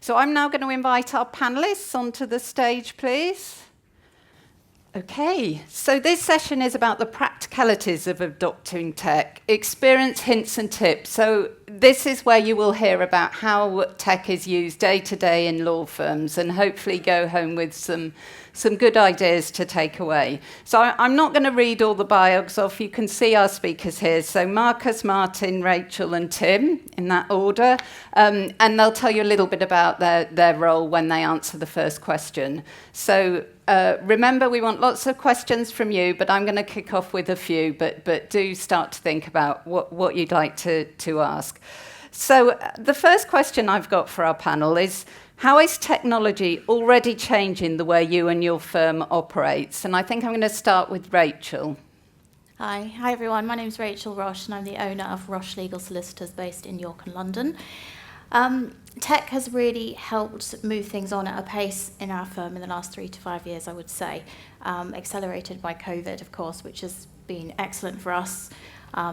So I'm now going to invite our panelists onto the stage, please. Okay, so this session is about the practicalities of adopting tech, experience, hints and tips. So this is where you will hear about how tech is used day to day in law firms and hopefully go home with some good ideas to take away. So I'm not going to read all the bios off. You can see our speakers here. So Marcus, Martin, Rachel and Tim, in that order. And they'll tell you a little bit about their role when they answer the first question. So remember, we want lots of questions from you, but I'm going to kick off with a few, but do start to think about what you'd like to ask. So the first question I've got for our panel is, how is technology already changing the way you and your firm operates? And I think I'm going to start with Rachel. Hi everyone. My name's Rachel Roche, and I'm the owner of Roche Legal Solicitors based in York and London. Tech has really helped move things on at a pace in our firm in the last 3 to 5 years, I would say, accelerated by COVID, of course, which has been excellent for us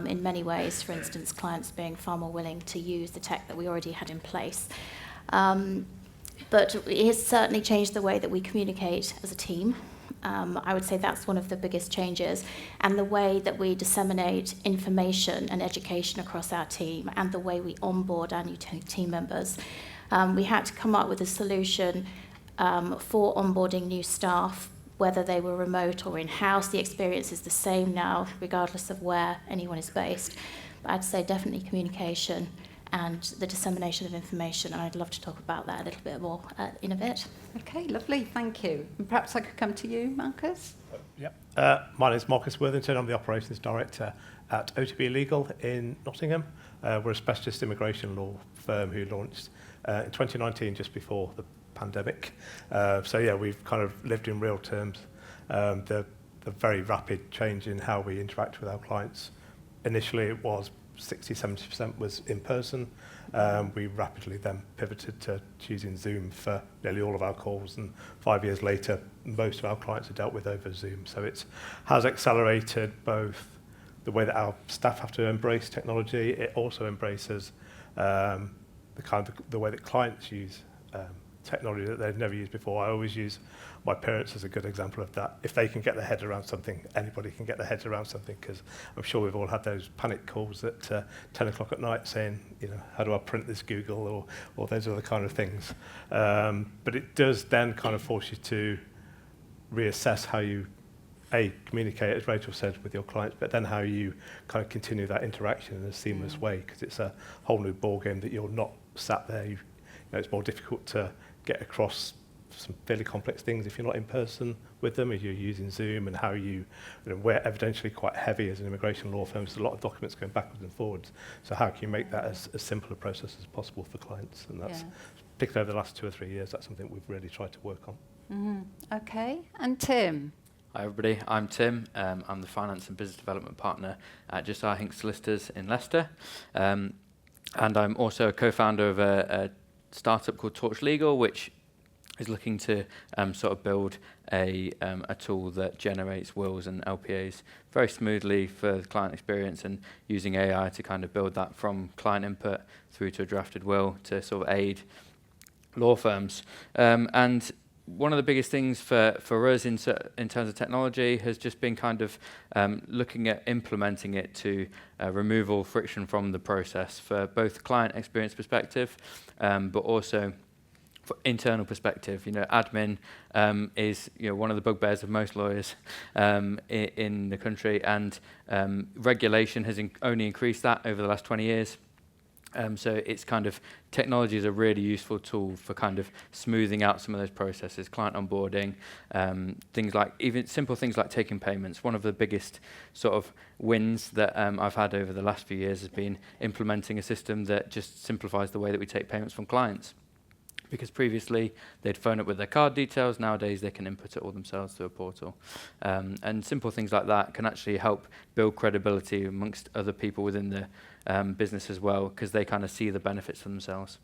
in many ways. For instance, clients being far more willing to use the tech that we already had in place. But it has certainly changed the way that we communicate as a team. I would say that's one of the biggest changes, and the way that we disseminate information and education across our team, and the way we onboard our new team members. We had to come up with a solution for onboarding new staff, whether they were remote or in-house. The experience is the same now, regardless of where anyone is based. But I'd say definitely communication and the dissemination of information, and I'd love to talk about that a little bit more in a bit. Okay, lovely, thank you. And perhaps I could come to you, Marcus? My name is Marcus Worthington. I'm the Operations Director at OTB Legal in Nottingham. We're a specialist immigration law firm who launched in 2019, just before the pandemic. We've kind of lived in real terms the very rapid change in how we interact with our clients. Initially, it was 60-70% was in person. We rapidly then pivoted to choosing Zoom for nearly all of our calls, and 5 years later, most of our clients are dealt with over Zoom. So it has accelerated both the way that our staff have to embrace technology. It also embraces the way that clients use technology that they've never used before. I always use my parents as a good example of that. If they can get their head around something, anybody can get their head around something, because I'm sure we've all had those panic calls at 10 o'clock at night saying, how do I print this Google, or those other kind of things. But it does then kind of force you to reassess how you, communicate, as Rachel said, with your clients, but then how you kind of continue that interaction in a seamless way, because it's a whole new ballgame that you're not sat there. It's more difficult to get across some fairly complex things if you're not in person with them, if you're using Zoom, and how we're evidentially quite heavy as an immigration law firm. There's a lot of documents going backwards and forwards. So how can you make that as simple a process as possible for clients? And that's, particularly over the last 2 or 3 years, that's something we've really tried to work on. Mm-hmm. Okay, and Tim? Hi everybody, I'm Tim. I'm the Finance and Business Development Partner at Josiah Hinks Solicitors in Leicester. And I'm also a co-founder of a startup called Torch Legal, which is looking to sort of build a tool that generates wills and LPAs very smoothly for the client experience, and using AI to kind of build that from client input through to a drafted will to sort of aid law firms. And one of the biggest things for us in terms of technology has just been kind of looking at implementing it to remove all friction from the process for both client experience perspective, but also for internal perspective. Admin is one of the bugbears of most lawyers in the country, and regulation has only increased that over the last 20 years. So it's kind of, technology is a really useful tool for kind of smoothing out some of those processes, client onboarding, things like, even simple things like taking payments. One of the biggest sort of wins that I've had over the last few years has been implementing a system that just simplifies the way that we take payments from clients. Because previously they'd phone up with their card details, nowadays they can input it all themselves through a portal. And simple things like that can actually help build credibility amongst other people within the business as well, because they kind of see the benefits for themselves.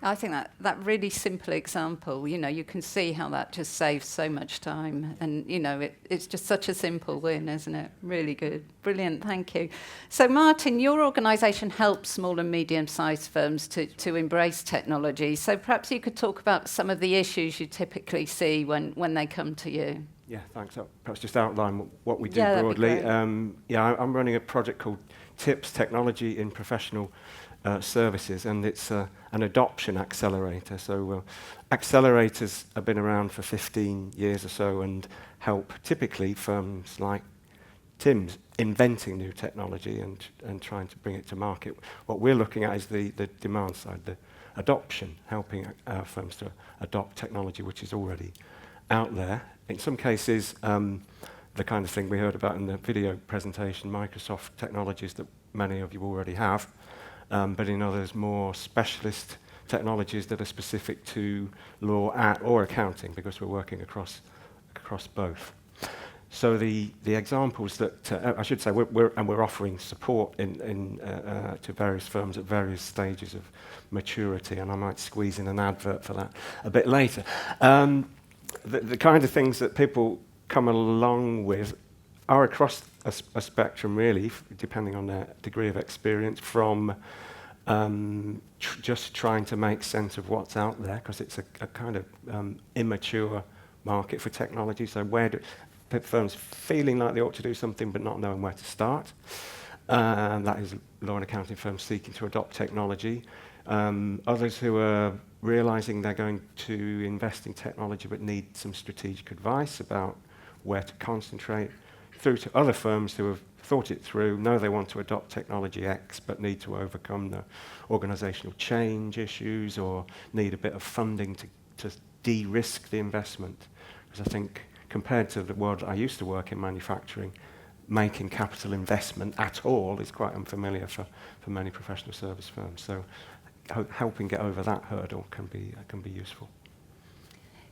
I think that really simple example, you can see how that just saves so much time. And, it's just such a simple win, isn't it? Really good. Brilliant, thank you. So, Martin, your organisation helps small and medium-sized firms to embrace technology. So perhaps you could talk about some of the issues you typically see when they come to you. Yeah, thanks. I'll perhaps just outline what we do Yeah, that'd be broadly. great. I'm running a project called TIPS, Technology in Professional Services, and it's an adoption accelerator. So accelerators have been around for 15 years or so and help typically firms like Tim's inventing new technology and trying to bring it to market. What we're looking at is the demand side, the adoption, helping firms to adopt technology which is already out there. In some cases, the kind of thing we heard about in the video presentation, Microsoft technologies that many of you already have, but in others, more specialist technologies that are specific to law or accounting, because we're working across both. So the examples that I should say we're offering support to various firms at various stages of maturity, and I might squeeze in an advert for that a bit later. The kind of things that people come along with are across a spectrum, really, depending on their degree of experience, from just trying to make sense of what's out there, because it's a kind of immature market for technology. So where do firms feeling like they ought to do something but not knowing where to start? That is law and accounting firms seeking to adopt technology. Others who are realizing they're going to invest in technology but need some strategic advice about where to concentrate, through to other firms who have thought it through, know they want to adopt technology X but need to overcome the organizational change issues or need a bit of funding to de-risk the investment. Because I think compared to the world I used to work in manufacturing, making capital investment at all is quite unfamiliar for many professional service firms. So helping get over that hurdle can be useful.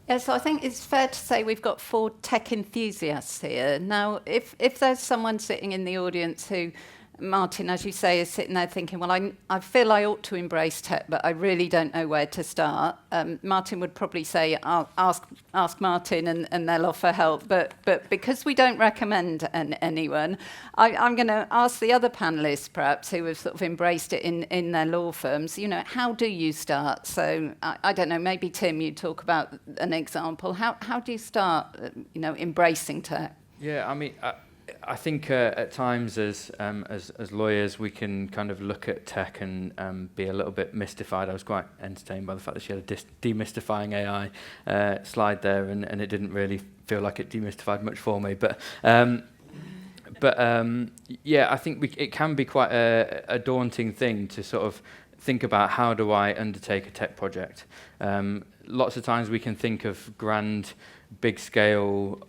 Yeah, so I think it's fair to say we've got 4 tech enthusiasts here. Now, if there's someone sitting in the audience who, Martin, as you say, is sitting there thinking, well, I feel I ought to embrace tech, but I really don't know where to start. Martin would probably say, I'll ask Martin and they'll offer help. But because we don't recommend anyone, I'm going to ask the other panellists, perhaps, who have sort of embraced it in their law firms, how do you start? So I don't know, maybe Tim, you talk about an example. How do you start, embracing tech? Yeah, I mean, I think at times as lawyers we can kind of look at tech and be a little bit mystified. I was quite entertained by the fact that she had a demystifying AI slide there, and it didn't really feel like it demystified much for me. But yeah, I think it can be quite a daunting thing to sort of think about, how do I undertake a tech project? Lots of times we can think of grand, big-scale,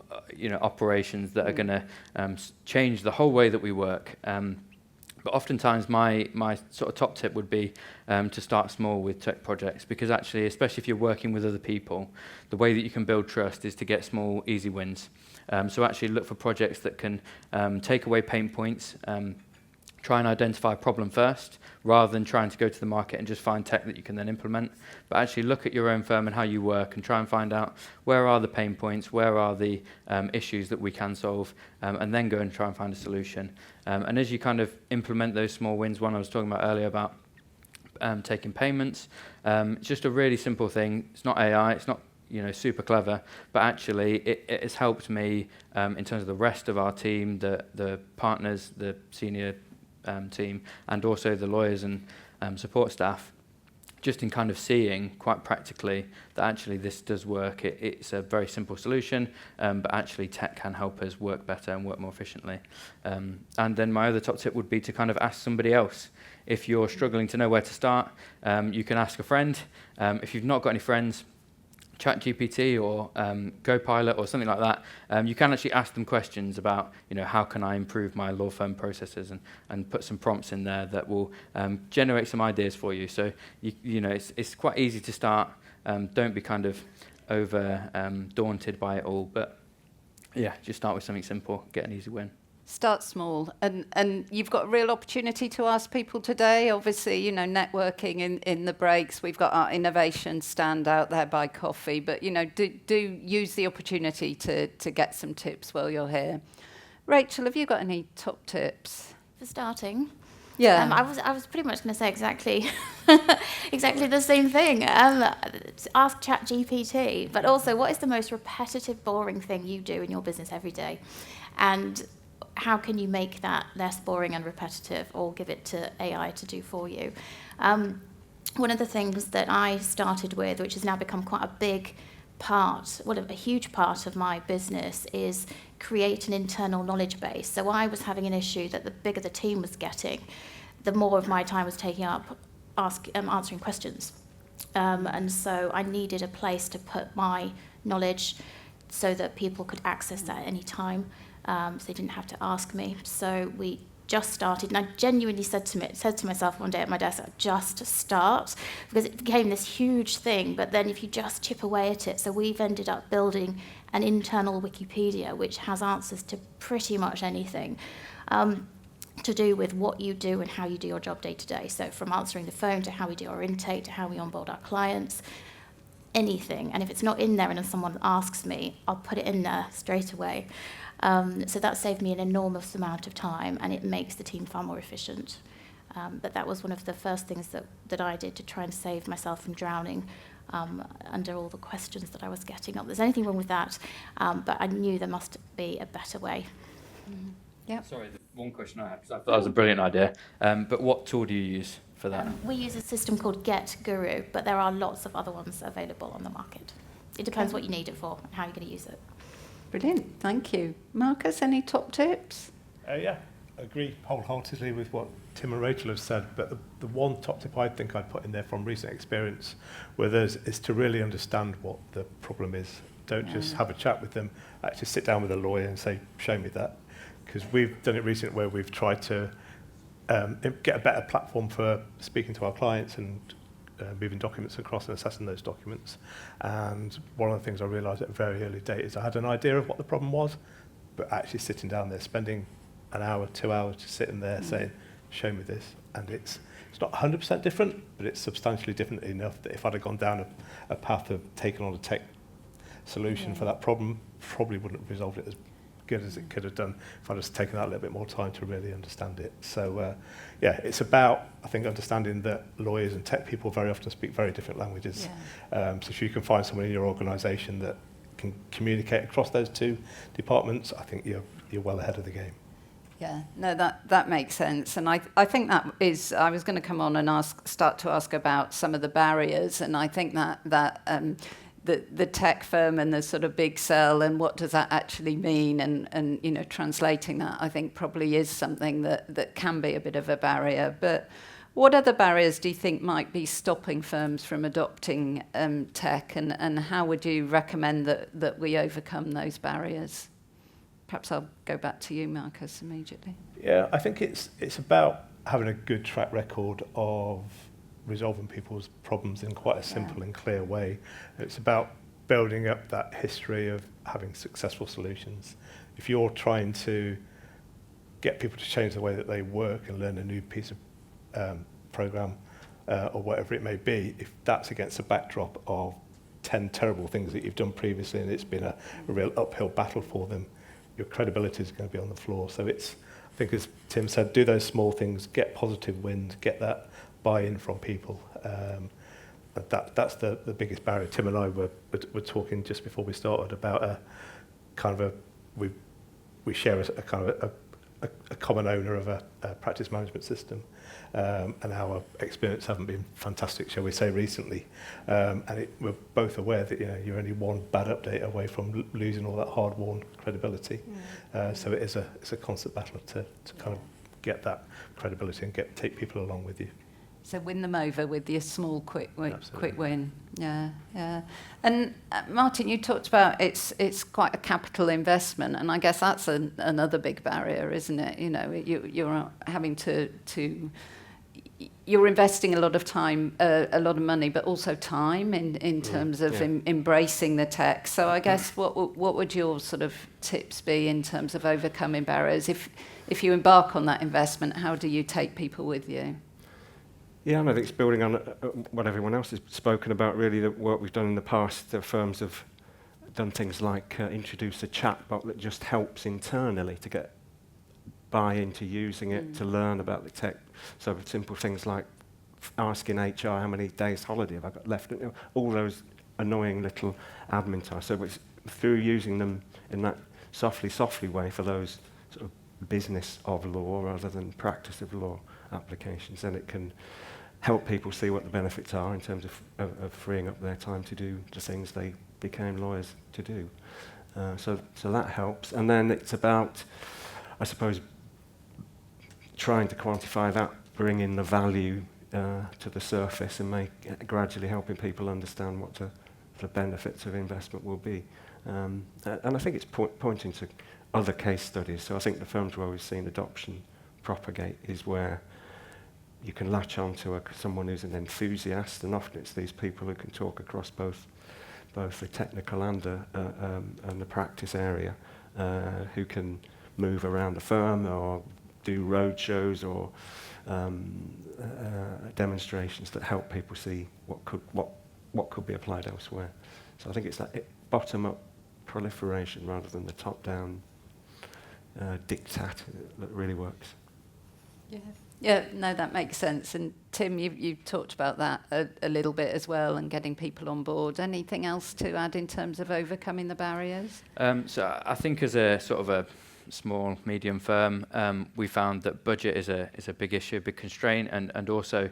operations that are going to change the whole way that we work. But oftentimes my sort of top tip would be to start small with tech projects, because actually, especially if you're working with other people, the way that you can build trust is to get small, easy wins. So actually look for projects that can take away pain points, try and identify a problem first, rather than trying to go to the market and just find tech that you can then implement. But actually look at your own firm and how you work and try and find out where are the pain points, where are the issues that we can solve, and then go and try and find a solution. And as you kind of implement those small wins, one I was talking about earlier about taking payments, it's just a really simple thing. It's not AI, it's not super clever, but actually it has helped me in terms of the rest of our team, the partners, the senior team, and also the lawyers and support staff, just in kind of seeing quite practically that actually this does work. It's a very simple solution, but actually tech can help us work better and work more efficiently. And then my other top tip would be to kind of ask somebody else. If you're struggling to know where to start, you can ask a friend. If you've not got any friends, ChatGPT or Copilot or something like that, you can actually ask them questions about, how can I improve my law firm processes, and put some prompts in there that will generate some ideas for you. So, it's quite easy to start. Don't be kind of over daunted by it all, but yeah, just start with something simple, get an easy win. Start small, and you've got a real opportunity to ask people today. Obviously, you know, networking in the breaks. We've got our innovation stand out there by coffee, but you know, do use the opportunity to get some tips while you're here. Rachel, have you got any top tips? For starting, Yeah. I was pretty much going to say exactly the same thing. Ask ChatGPT, but also, what is the most repetitive, boring thing you do in your business every day, and how can you make that less boring and repetitive, or give it to AI to do for you? One of the things that I started with, which has now become quite a big part, a huge part of my business, is create an internal knowledge base. So I was having an issue that the bigger the team was getting, the more of my time was taking up answering questions. And so I needed a place to put my knowledge so that people could access that at any time. So they didn't have to ask me. So we just started, and I genuinely said to myself one day at my desk, just start, because it became this huge thing. But then if you just chip away at it, so we've ended up building an internal Wikipedia which has answers to pretty much anything to do with what you do and how you do your job day to day. So from answering the phone to how we do our intake to how we onboard our clients, anything. And if it's not in there and if someone asks me, I'll put it in there straight away. So that saved me an enormous amount of time, and it makes the team far more efficient. But that was one of the first things that I did to try and save myself from drowning under all the questions that I was getting. Not that there's anything wrong with that, but I knew there must be a better way. Yeah. Sorry, the one question I had, because I thought that was a brilliant idea. But what tool do you use for that? We use a system called Get Guru, but there are lots of other ones available on the market. It depends what you need it for and how you're going to use it. Brilliant, thank you. Marcus, any top tips? Yeah, I agree wholeheartedly with what Tim and Rachel have said, but the one top tip I think I'd put in there from recent experience with us is to really understand what the problem is. Don't just have a chat with them, actually sit down with a lawyer and say, show me that. Because we've done it recently where we've tried to get a better platform for speaking to our clients and moving documents across and assessing those documents. And one of the things I realised at a very early date is I had an idea of what the problem was, but actually sitting down there, spending an hour, 2 hours just sitting there saying, show me this. And it's not 100% different, but it's substantially different enough that if I'd have gone down a path of taking on a tech solution for that problem, probably wouldn't have resolved it as good as it could have done if I'd just taken that a little bit more time to really understand it. So it's about, I think, understanding that lawyers and tech people very often speak very different languages. So if you can find someone in your organisation that can communicate across those two departments, I think you're well ahead of the game. Yeah, no, that makes sense. And I think that is, I was going to come on and start to ask about some of the barriers, and I think that the tech firm and the sort of big sell and what does that actually mean, and you know, translating that I think probably is something that can be a bit of a barrier. But what other barriers do you think might be stopping firms from adopting tech, and how would you recommend that we overcome those barriers? Perhaps I'll go back to you, Marcus, immediately. Yeah, I think it's about having a good track record of resolving people's problems in quite a simple and clear way. It's about building up that history of having successful solutions. If you're trying to get people to change the way that they work and learn a new piece of program or whatever it may be, if that's against a backdrop of 10 terrible things that you've done previously and it's been a real uphill battle for them, your credibility is going to be on the floor. So it's, I think as Tim said, do those small things, get positive wins, get that buy-in from people. That's the biggest barrier. Tim and I were talking just before we started about a kind of we share a kind of a common owner of a practice management system, and our experience haven't been fantastic, shall we say, recently. And we're both aware that you're only one bad update away from losing all that hard-won credibility. So it's a constant battle to kind of get that credibility and take people along with you. So win them over with your small, quick win. Yeah. And Martin, you talked about it's quite a capital investment, and I guess that's another big barrier, isn't it? You're having to you're investing a lot of time, a lot of money, but also time in terms of embracing the tech. So I guess what would your sort of tips be in terms of overcoming barriers? If you embark on that investment, how do you take people with you? Yeah, and I think it's building on what everyone else has spoken about, really, the work we've done in the past. The firms have done things like introduce a chatbot that just helps internally to get buy-in to using it, to learn about the tech. So simple things like asking HR how many days holiday have I got left, all those annoying little admin tasks. So it's through using them in that softly way for those sort of business of law rather than practice of law applications, then it can help people see what the benefits are in terms of freeing up their time to do the things they became lawyers to do. So that helps. And then it's about, I suppose, trying to quantify that, bring in the value to the surface and gradually helping people understand what the benefits of investment will be. And I think it's pointing to other case studies. So I think the firms where we've seen adoption propagate is where you can latch on to someone who's an enthusiast, and often it's these people who can talk across both the technical and the practice area, who can move around the firm or do road shows or demonstrations that help people see what could be applied elsewhere. So I think it's that bottom-up proliferation rather than the top-down diktat that really works. Yeah, no, that makes sense. And Tim, you talked about that a little bit as well, and getting people on board. Anything else to add in terms of overcoming the barriers? So I think as a sort of a small, medium firm, we found that budget is a big issue, a big constraint, and also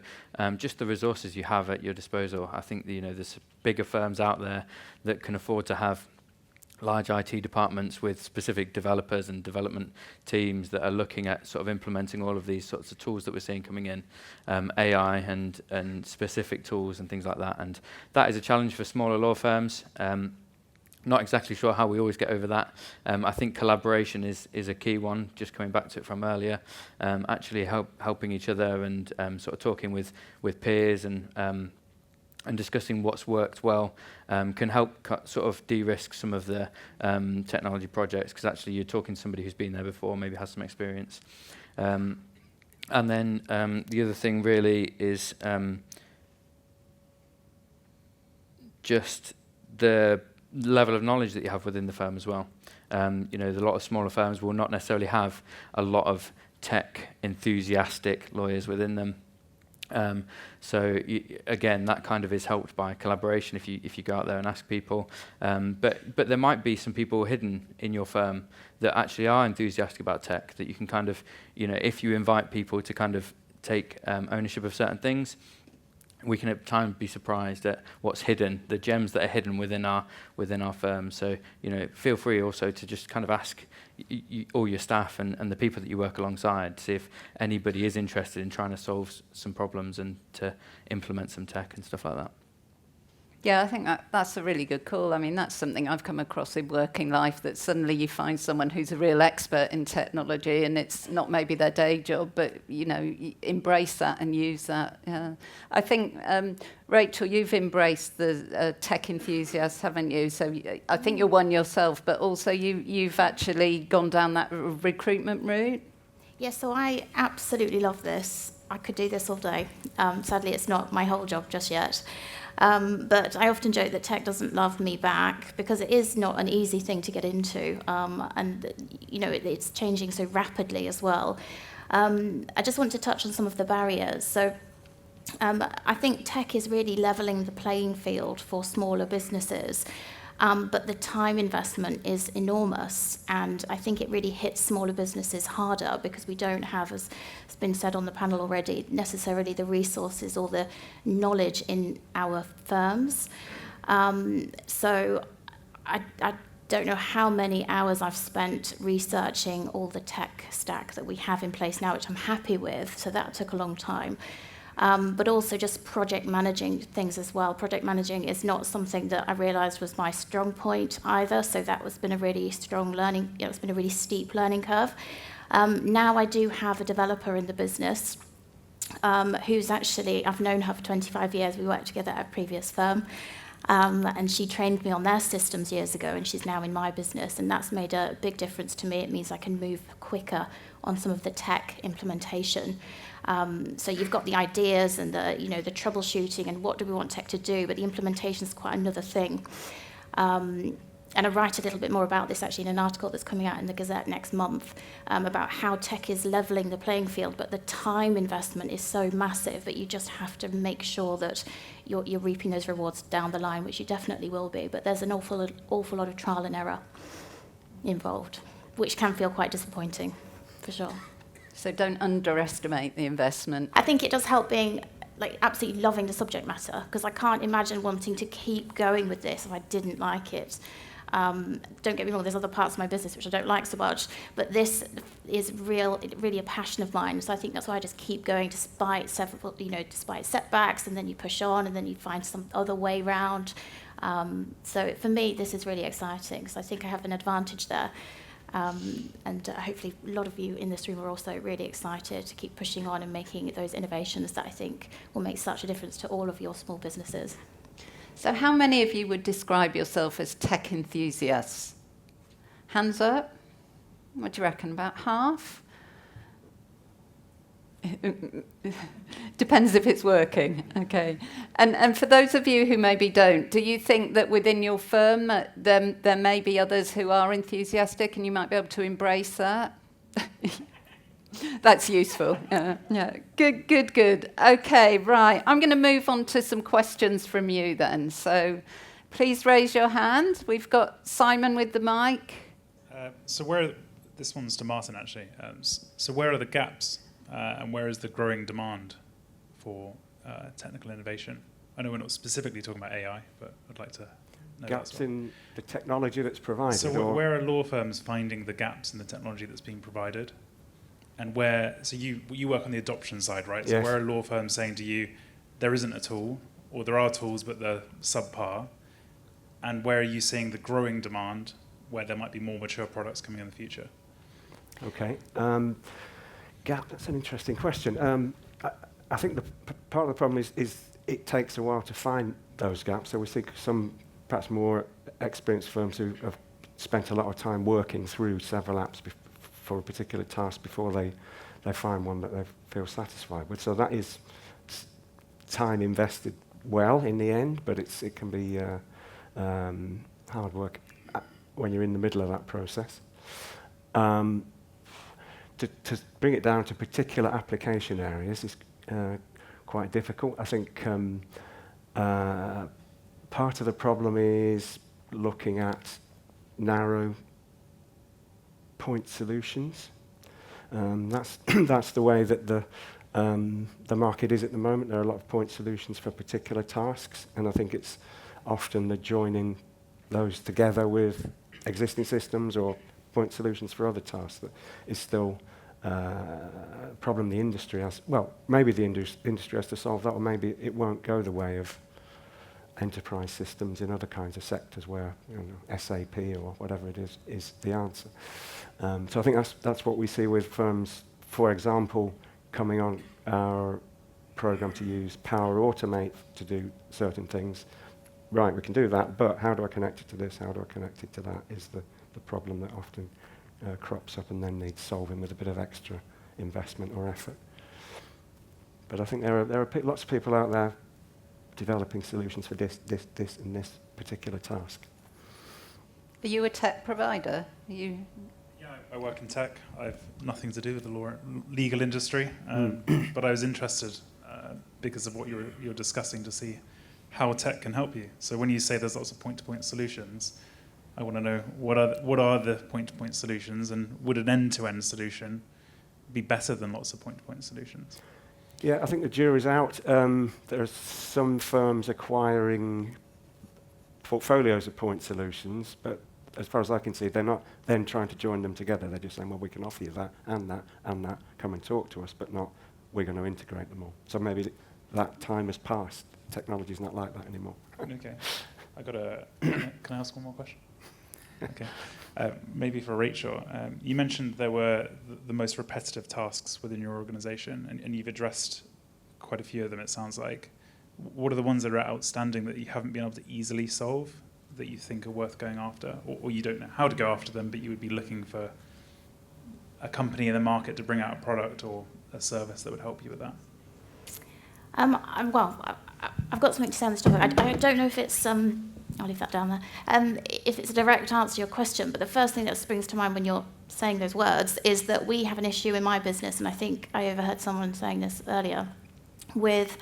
just the resources you have at your disposal. I think there's bigger firms out there that can afford to have large IT departments with specific developers and development teams that are looking at sort of implementing all of these sorts of tools that we're seeing coming in, AI and specific tools and things like that. And that is a challenge for smaller law firms. Not exactly sure how we always get over that. I think collaboration is a key one, just coming back to it from earlier. Actually helping each other and sort of talking with peers and discussing what's worked well can help sort of de-risk some of the technology projects, because actually you're talking to somebody who's been there before, maybe has some experience. And then the other thing really is just the level of knowledge that you have within the firm as well. A lot of smaller firms will not necessarily have a lot of tech enthusiastic lawyers within them. So again, that kind of is helped by collaboration if you go out there and ask people. But there might be some people hidden in your firm that actually are enthusiastic about tech, that you can kind of, if you invite people to kind of take ownership of certain things, we can at times be surprised at what's hidden, the gems that are hidden within our firm. So feel free also to just kind of ask all your staff and the people that you work alongside, see if anybody is interested in trying to solve some problems and to implement some tech and stuff like that. Yeah, I think that's a really good call. I mean, that's something I've come across in working life, that suddenly you find someone who's a real expert in technology, and it's not maybe their day job, but, embrace that and use that. Yeah. I think, Rachel, you've embraced the tech enthusiast, haven't you? So I think you're one yourself, but also you've actually gone down that recruitment route. Yeah, so I absolutely love this. I could do this all day. Sadly, it's not my whole job just yet. But I often joke that tech doesn't love me back, because it is not an easy thing to get into, and it's changing so rapidly as well. I just want to touch on some of the barriers. So I think tech is really leveling the playing field for smaller businesses, but the time investment is enormous, and I think it really hits smaller businesses harder because we don't have, as has been said on the panel already, necessarily the resources or the knowledge in our firms. So I don't know how many hours I've spent researching all the tech stack that we have in place now, which I'm happy with, so that took a long time. But also just project managing things as well. Project managing is not something that I realised was my strong point either, so that has been a really strong learning, it's been a really steep learning curve. Now I do have a developer in the business who's actually, I've known her for 25 years. We worked together at a previous firm. And she trained me on their systems years ago, and she's now in my business, and that's made a big difference to me. It means I can move quicker on some of the tech implementation. So you've got the ideas and the troubleshooting and what do we want tech to do, but the implementation is quite another thing. And I write a little bit more about this actually in an article that's coming out in the Gazette next month, about how tech is levelling the playing field, but the time investment is so massive that you just have to make sure that you're reaping those rewards down the line, which you definitely will be. But there's an awful lot of trial and error involved, which can feel quite disappointing, for sure. So don't underestimate the investment. I think it does help being absolutely loving the subject matter, because I can't imagine wanting to keep going with this if I didn't like it. Don't get me wrong, there's other parts of my business which I don't like so much, but this is really a passion of mine. So I think that's why I just keep going despite despite setbacks, and then you push on, and then you find some other way round. So for me, this is really exciting. So I think I have an advantage there. And hopefully a lot of you in this room are also really excited to keep pushing on and making those innovations that I think will make such a difference to all of your small businesses. So how many of you would describe yourself as tech enthusiasts? Hands up. What do you reckon, about half? Depends if it's working. Okay. And for those of you who maybe don't, do you think that within your firm there may be others who are enthusiastic and you might be able to embrace that? That's useful. Yeah. Good. Okay, right. I'm going to move on to some questions from you then. So please raise your hand. We've got Simon with the mic. This one's to Martin, actually. So where are the gaps and where is the growing demand for technical innovation? I know we're not specifically talking about AI, but I'd like to know Gaps in the technology that's provided? So where are law firms finding the gaps in the technology that's being provided? And so you work on the adoption side, right? So yes. Where are law firms saying to you, there isn't a tool, or there are tools, but they're subpar? And where are you seeing the growing demand, where there might be more mature products coming in the future? Okay. Gap, that's an interesting question. I think part of the problem is it takes a while to find those gaps. So we see some perhaps more experienced firms who have spent a lot of time working through several apps for a particular task before they find one that they feel satisfied with. So that is time invested well in the end, but it can be hard work when you're in the middle of that process. To bring it down to particular application areas is quite difficult. I think part of the problem is looking at narrow point solutions. That's the way that the market is at the moment. There are a lot of point solutions for particular tasks, and I think it's often the joining those together with existing systems or point solutions for other tasks that is still a problem the industry has. Well, maybe the industry has to solve that, or maybe it won't go the way of enterprise systems in other kinds of sectors where SAP or whatever it is the answer. So I think that's what we see with firms, for example, coming on our program to use Power Automate to do certain things. Right, we can do that, but how do I connect it to this? How do I connect it to that? Is the problem that often crops up and then needs solving with a bit of extra investment or effort. But I think there are lots of people out there developing solutions for this and this particular task. Are you a tech provider? Yeah, I work in tech. I have nothing to do with the legal industry, but I was interested because of what you're discussing to see how tech can help you. So when you say there's lots of point-to-point solutions, I want to know what are the point-to-point solutions, and would an end-to-end solution be better than lots of point-to-point solutions? Yeah, I think the jury's out. There are some firms acquiring portfolios of point solutions, but as far as I can see, they're not then trying to join them together. They're just saying, well, we can offer you that and that and that. Come and talk to us, but not we're going to integrate them all. So maybe that time has passed. Technology's not like that anymore. Okay. Can I ask one more question? Okay. Maybe for Rachel. You mentioned there were the most repetitive tasks within your organization, and you've addressed quite a few of them, it sounds like. What are the ones that are outstanding that you haven't been able to easily solve that you think are worth going after? Or you don't know how to go after them, but you would be looking for a company in the market to bring out a product or a service that would help you with that? I've got something to say on this topic. I don't know if it's... I'll leave that down there. If it's a direct answer to your question, but the first thing that springs to mind when you're saying those words is that we have an issue in my business, and I think I overheard someone saying this earlier, with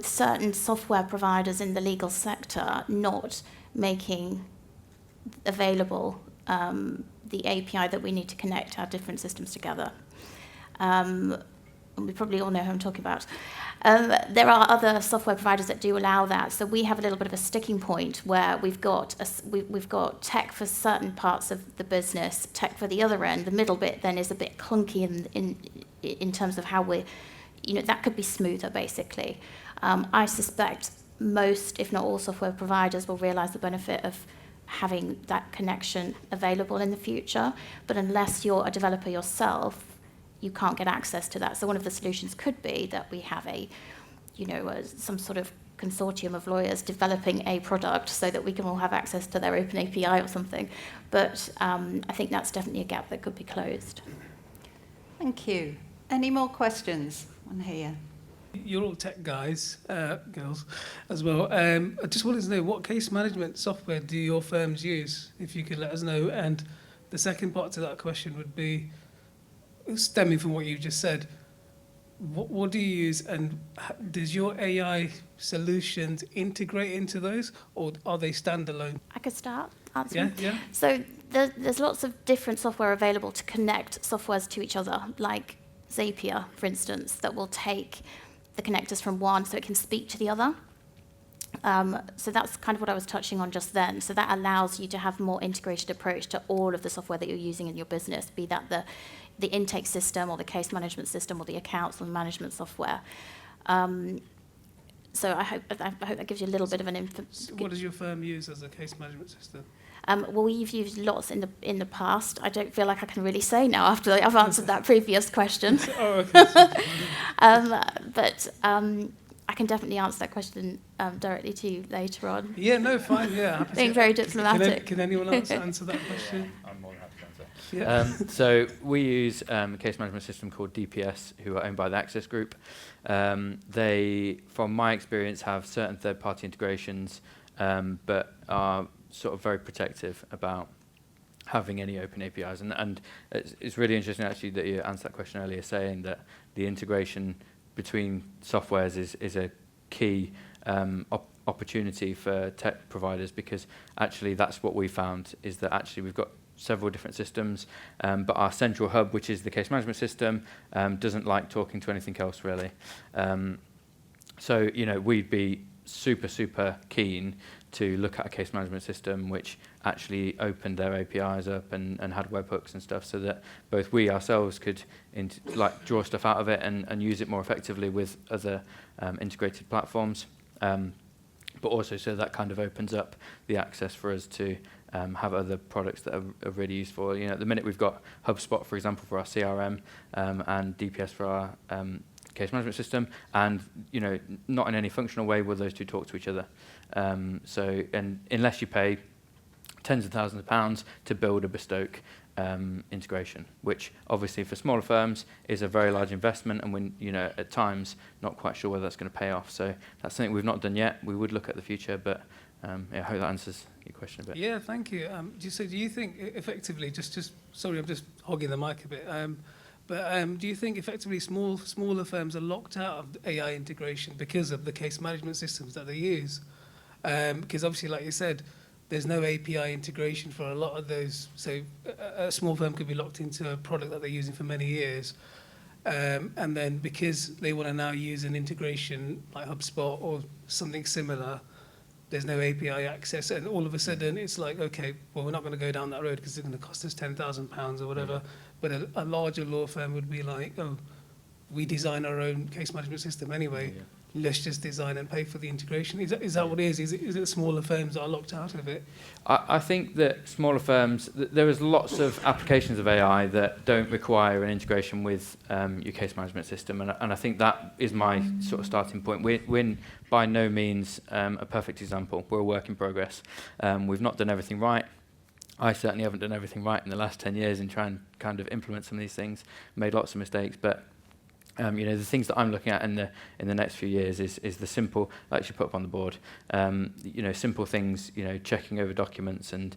certain software providers in the legal sector not making available the API that we need to connect our different systems together. And we probably all know who I'm talking about. There are other software providers that do allow that, so we have a little bit of a sticking point where we've got tech for certain parts of the business, tech for the other end. The middle bit then is a bit clunky in terms of how we're, that could be smoother basically. I suspect most, if not all, software providers will realise the benefit of having that connection available in the future, but unless you're a developer yourself, you can't get access to that. So one of the solutions could be that we have some sort of consortium of lawyers developing a product so that we can all have access to their open API or something. But I think that's definitely a gap that could be closed. Thank you. Any more questions on here? You're all tech guys, girls, as well. I just wanted to know, what case management software do your firms use, if you could let us know? And the second part to that question would be, stemming from what you just said, what do you use, and does your AI solutions integrate into those, or are they standalone? I could start answering. Yeah. So there's lots of different software available to connect softwares to each other, like Zapier, for instance, that will take the connectors from one so it can speak to the other. So that's kind of what I was touching on just then. So that allows you to have a more integrated approach to all of the software that you're using in your business, be that the intake system or the case management system or the accounts or the management software. So I hope that gives you a little bit of an info. What does your firm use as a case management system? Well, we've used lots in the past. I don't feel like I can really say now after I've answered that previous question. Oh, okay. But I can definitely answer that question directly to you later on. Yeah, no, fine, yeah. Happy Being to- very diplomatic. Can anyone else answer that question? I'm more than happy to answer. Yeah. So we use a case management system called DPS, who are owned by the Access Group. They, from my experience, have certain third-party integrations, but are sort of very protective about having any open APIs. And it's really interesting, actually, that you answered that question earlier, saying that the integration between softwares is a key opportunity for tech providers, because actually that's what we found, is that actually we've got several different systems, but our central hub, which is the case management system, doesn't like talking to anything else really. So we'd be super keen to look at a case management system which actually opened their APIs up and had webhooks and stuff, so that both we ourselves could draw stuff out of it and use it more effectively with other integrated platforms, but also so that kind of opens up the access for us to have other products that are really useful. At the minute we've got HubSpot, for example, for our CRM, and DPS for our case management system, and not in any functional way will those two talk to each other. And unless you pay tens of thousands of pounds to build a bespoke integration, which obviously for smaller firms is a very large investment, and when at times not quite sure whether that's going to pay off. So that's something we've not done yet. We would look at the future, but I hope that answers your question a bit. Yeah, thank you. So do you think effectively, sorry, I'm just hogging the mic a bit, but do you think effectively smaller firms are locked out of AI integration because of the case management systems that they use? Because obviously, like you said, there's no API integration for a lot of those. So a small firm could be locked into a product that they're using for many years. And then because they want to now use an integration like HubSpot or something similar, there's no API access. And all of a sudden, it's like, okay, well, we're not going to go down that road because it's going to cost us £10,000 or whatever. But a larger law firm would be like, oh, we design our own case management system anyway. Let's just design and pay for the integration. Is that what it is? Is it smaller firms that are locked out of it? I think that smaller firms, there is lots of applications of AI that don't require an integration with your case management system, and I think that is my sort of starting point. We're by no means a perfect example. We're a work in progress. We've not done everything right. I certainly haven't done everything right in the last 10 years in trying to kind of implement some of these things. Made lots of mistakes, but the things that I'm looking at in the next few years is the simple, I actually put up on the board, simple things, checking over documents and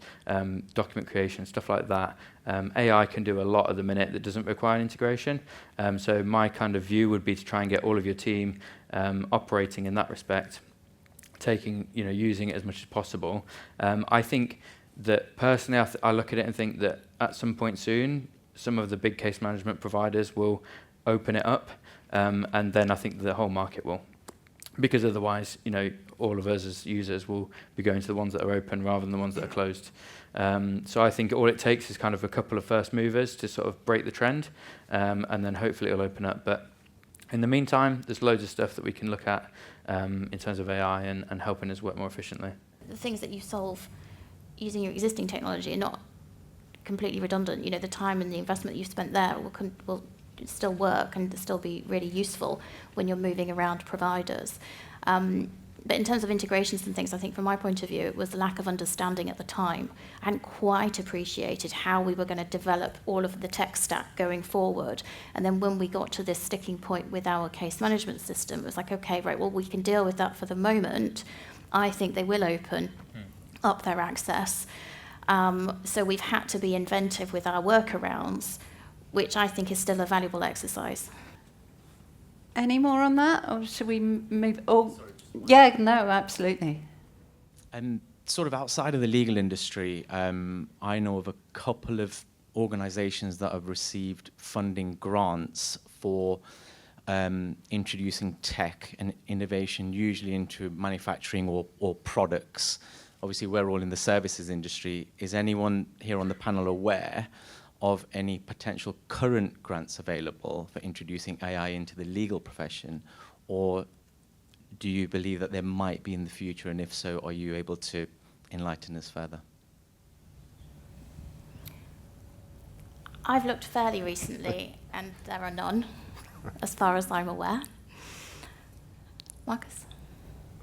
document creation, stuff like that. AI can do a lot at the minute that doesn't require integration. So my kind of view would be to try and get all of your team operating in that respect, using it as much as possible. I think that personally, I look at it and think that at some point soon, some of the big case management providers will open it up, and then I think the whole market will. Because otherwise, all of us as users will be going to the ones that are open rather than the ones that are closed. So I think all it takes is kind of a couple of first movers to sort of break the trend, and then hopefully it'll open up. But in the meantime, there's loads of stuff that we can look at in terms of AI and helping us work more efficiently. The things that you solve using your existing technology are not completely redundant. The time and the investment that you've spent there will still work and still be really useful when you're moving around providers. But in terms of integrations and things, I think from my point of view, it was the lack of understanding at the time. I hadn't quite appreciated how we were going to develop all of the tech stack going forward. And then when we got to this sticking point with our case management system, it was like, okay, right, well, we can deal with that for the moment. I think they will open up their access. So we've had to be inventive with our workarounds, which I think is still a valuable exercise. Any more on that, or should we move? Oh, yeah, no, absolutely. Sort of outside of the legal industry, I know of a couple of organisations that have received funding grants for introducing tech and innovation, usually into manufacturing or products. Obviously, we're all in the services industry. Is anyone here on the panel aware of any potential current grants available for introducing AI into the legal profession, or do you believe that there might be in the future, and if so, are you able to enlighten us further? I've looked fairly recently, and there are none, as far as I'm aware.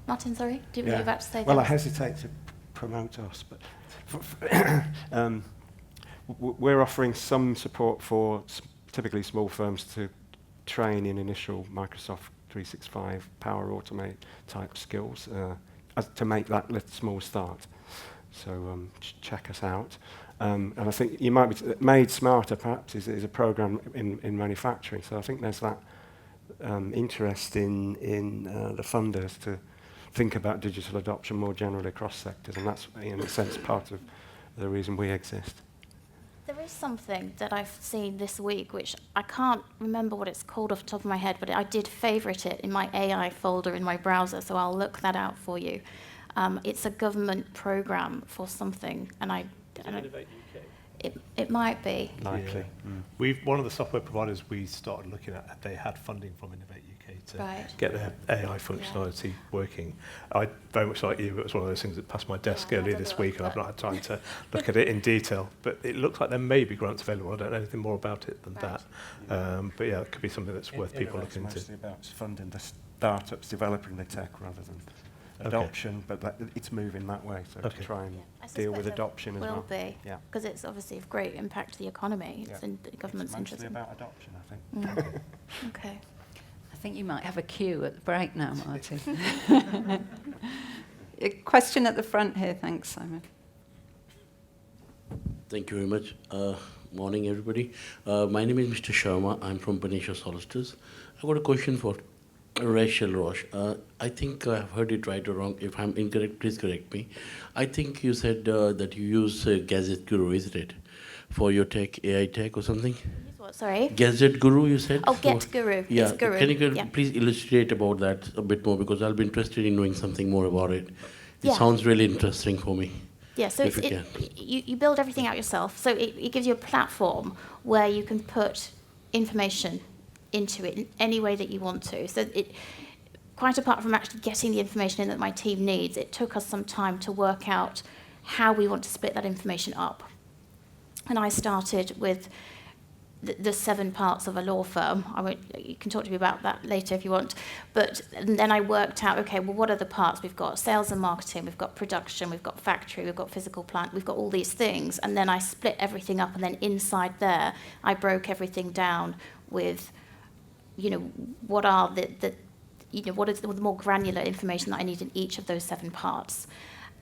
Martin, sorry, do you about to say that? Well, I hesitate to promote us, but we're offering some support for typically small firms to train in initial Microsoft 365 Power Automate type skills to make that small start. So check us out. And I think you might be Made Smarter perhaps is a program in manufacturing. So I think there's that interest in the funders to think about digital adoption more generally across sectors, and that's in a sense part of the reason we exist. There is something that I've seen this week, which I can't remember what it's called off the top of my head, but I did favourite it in my AI folder in my browser, so I'll look that out for you. It's a government programme for something, and I don't know. Innovate UK? It might be. Likely. Yeah. One of the software providers we started looking at, they had funding from Innovate UK to get their AI functionality working. I very much like you, it was one of those things that passed my desk earlier this week, and I've not had time to look at it in detail. But it looks like there may be grants available. I don't know anything more about it than that. But yeah, it could be something that's worth people looking into. It's mostly about funding the startups developing the tech rather than adoption, but it's moving that way, so to try and deal with adoption as well. Will be, because it's obviously of great impact to the economy. It's in the government's interest. It's mostly about adoption, I think. Okay. I think you might have a queue at the break now, Martin. A question at the front here. Thanks, Simon. Thank you very much. Morning, everybody. My name is Mr. Sharma. I'm from Banisha Solicitors. I've got a question for Rachel Roche. I think I've heard it right or wrong. If I'm incorrect, please correct me. I think you said that you use Gadget Guru, isn't it? For your tech, AI tech or something? Use what, sorry? Gadget Guru, you said? Oh, Get Guru. Yeah. It's Guru. Can you please illustrate about that a bit more, because I'll be interested in knowing something more about it. It sounds really interesting for me. Yeah, so you build everything out yourself. So it gives you a platform where you can put information into it in any way that you want to. So quite apart from actually getting the information in that my team needs, it took us some time to work out how we want to split that information up. And I started with the 7 parts of a law firm. You can talk to me about that later if you want. But then I worked out, okay, well, what are the parts? We've got sales and marketing, we've got production, we've got factory, we've got physical plant, we've got all these things. And then I split everything up, and then inside there, I broke everything down with, what are what is the more granular information that I need in each of those 7 parts,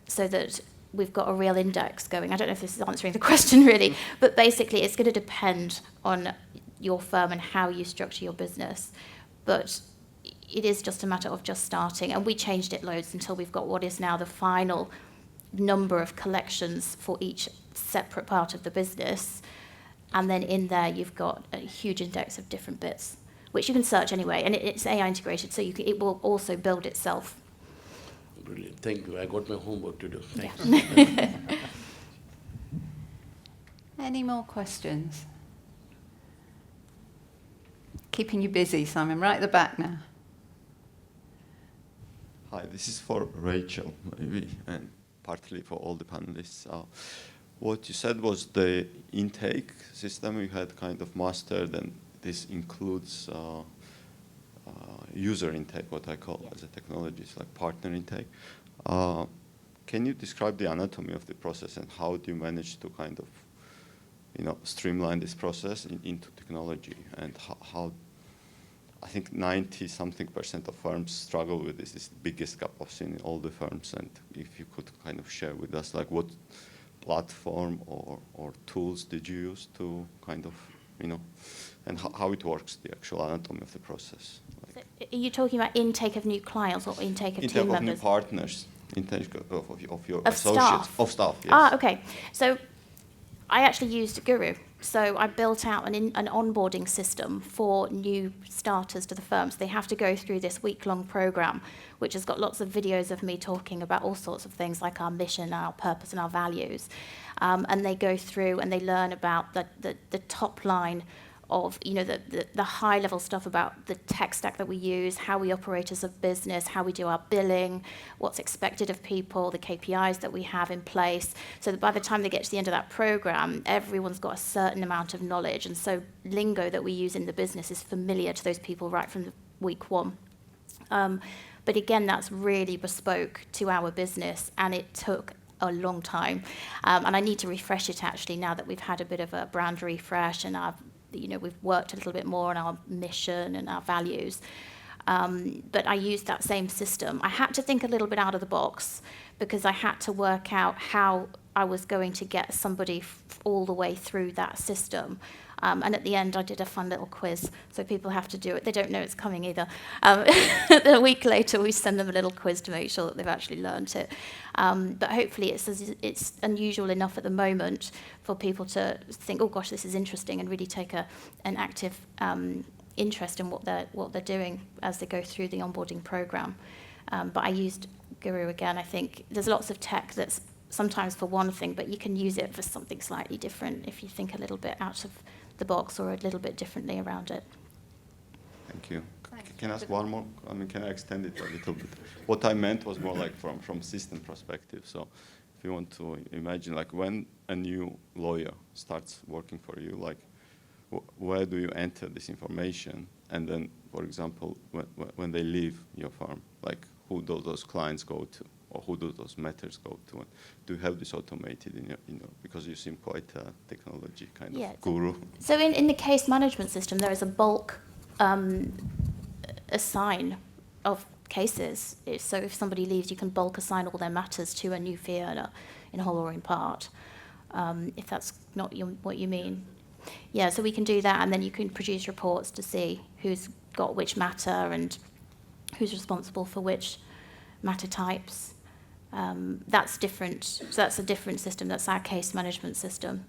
so that we've got a real index going. I don't know if this is answering the question really, but basically it's going to depend on your firm and how you structure your business. But it is just a matter of just starting, and we changed it loads until we've got what is now the final number of collections for each separate part of the business. And then in there you've got a huge index of different bits, which you can search anyway, and it's AI integrated, so it will also build itself. Brilliant. Thank you. I got my homework to do. Thanks. Yeah. Any more questions? Keeping you busy, Simon, right at the back now. Hi, this is for Rachel, maybe, and partly for all the panelists. What you said was the intake system you had kind of mastered, and this includes user intake, what I call as a technology, it's like partner intake. Can you describe the anatomy of the process, and how do you manage to kind of, streamline this process into technology, and how I think 90-something% of firms struggle with this. It's the biggest gap I've seen in all the firms, and if you could kind of share with us, like, what platform or tools did you use to kind of, and how it works, the actual anatomy of the process. So are you talking about intake of new clients or intake of team members? Intake of new partners, intake of your of associates. Staff? Of staff, yes. Okay. So I actually used Guru. So I built out an onboarding system for new starters to the firm. So they have to go through this week-long program, which has got lots of videos of me talking about all sorts of things like our mission, our purpose, and our values. And they go through and they learn about the top line of the high level stuff about the tech stack that we use, how we operate as a business, how we do our billing, what's expected of people, the KPIs that we have in place, so that by the time they get to the end of that program, everyone's got a certain amount of knowledge. And so lingo that we use in the business is familiar to those people right from week 1. But again, that's really bespoke to our business, and it took a long time. And I need to refresh it actually now that we've had a bit of a brand refresh, and we've worked a little bit more on our mission and our values. But I used that same system. I had to think a little bit out of the box, because I had to work out how I was going to get somebody all the way through that system. And at the end, I did a fun little quiz, so people have to do it. They don't know it's coming either. A week later, we send them a little quiz to make sure that they've actually learned it. But hopefully it's unusual enough at the moment for people to think, oh gosh, this is interesting, and really take an active interest in what they're doing as they go through the onboarding program. But I used Guru again. I think there's lots of tech that's sometimes for one thing, but you can use it for something slightly different if you think a little bit out of the box or a little bit differently around it. Thank you. Can I ask one more? I mean, can I extend it a little bit? What I meant was more like from system perspective. So if you want to imagine, like, when a new lawyer starts working for you, like, where do you enter this information? And then, for example, when they leave your firm, like, who do those clients go to? Or who do those matters go to? And do you have this automated in your, because you seem quite a technology kind of guru. So in the case management system, there is a bulk assign of cases. So if somebody leaves, you can bulk assign all their matters to a new fee earner in whole or in part, if that's not what you mean. Yeah, so we can do that, and then you can produce reports to see who's got which matter and who's responsible for which matter types. That's different. So that's a different system. That's our case management system,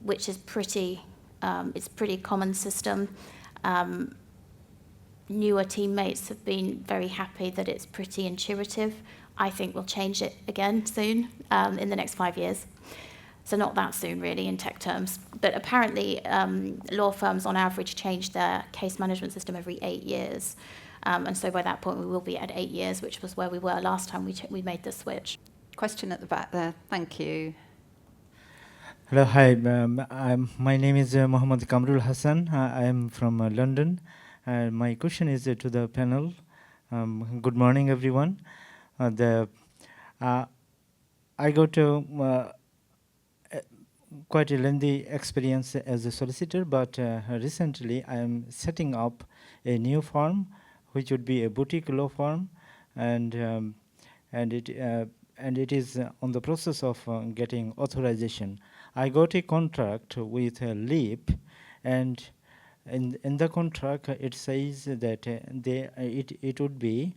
which is pretty. It's a pretty common system. Newer teammates have been very happy that it's pretty intuitive. I think we'll change it again soon in the next 5 years. So not that soon, really, in tech terms. But apparently, law firms, on average, change their case management system every 8 years. And so by that point, we will be at 8 years, which was where we were last time we made the switch. Question at the back there. Thank you. Hello, hi. My name is Mohammad Kamrul Hassan. I am from London. My question is to the panel. Good morning, everyone. I got quite a lengthy experience as a solicitor, but recently I am setting up a new firm, which would be a boutique law firm, and it is on the process of getting authorization. I got a contract with Leap, and in the contract it says that it would be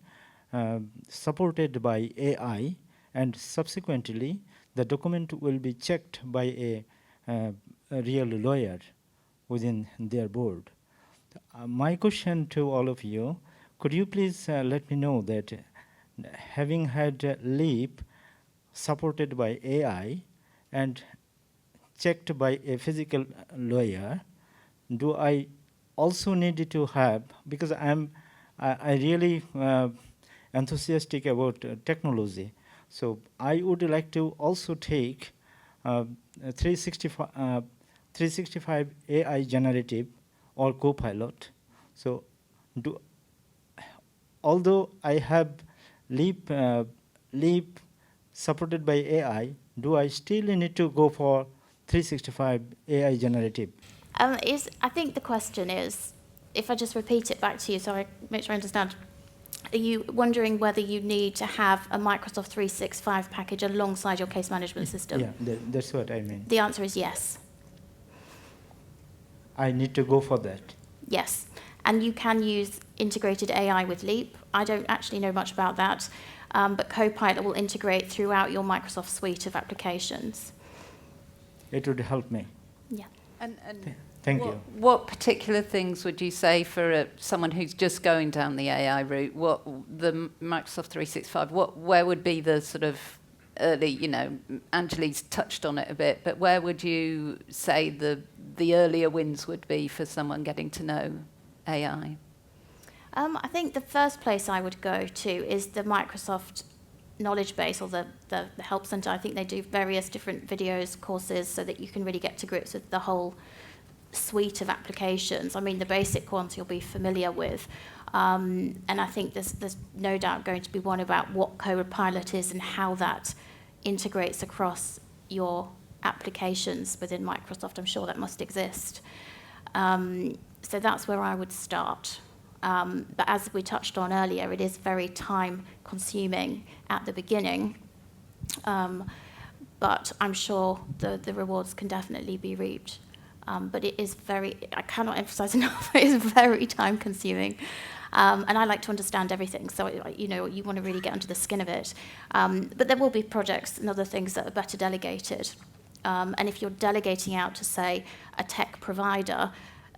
supported by AI, and subsequently the document will be checked by a real lawyer within their board. My question to all of you, could you please let me know that having had Leap supported by AI and checked by a physical lawyer, do I also need to have, because I really enthusiastic about technology, so I would like to also take 365 AI generative or Copilot. So although I have Leap supported by AI, do I still need to go for 365 AI generative? I think the question is, if I just repeat it back to you so I make sure I understand, are you wondering whether you need to have a Microsoft 365 package alongside your case management system? Yeah, that's what I mean. The answer is yes. I need to go for that. Yes. And you can use integrated AI with Leap. I don't actually know much about that, but Copilot will integrate throughout your Microsoft suite of applications. It would help me. Yeah. Thank you. What particular things would you say for someone who's just going down the AI route? What the Microsoft 365? Where would be the sort of early? Angelique's touched on it a bit, but where would you say the earlier wins would be for someone getting to know AI? I think the first place I would go to is the Microsoft knowledge base, or the help center. I think they do various different videos, courses, so that you can really get to grips with the whole suite of applications. I mean, the basic ones you'll be familiar with, and I think there's no doubt going to be one about what Copilot is and how that integrates across your applications within Microsoft. I'm sure that must exist. So that's where I would start. But as we touched on earlier, it is very time-consuming at the beginning. But I'm sure the rewards can definitely be reaped. But it is I cannot emphasize enough, it is very time-consuming. And I like to understand everything, so you want to really get under the skin of it. But there will be projects and other things that are better delegated. And if you're delegating out to, say, a tech provider,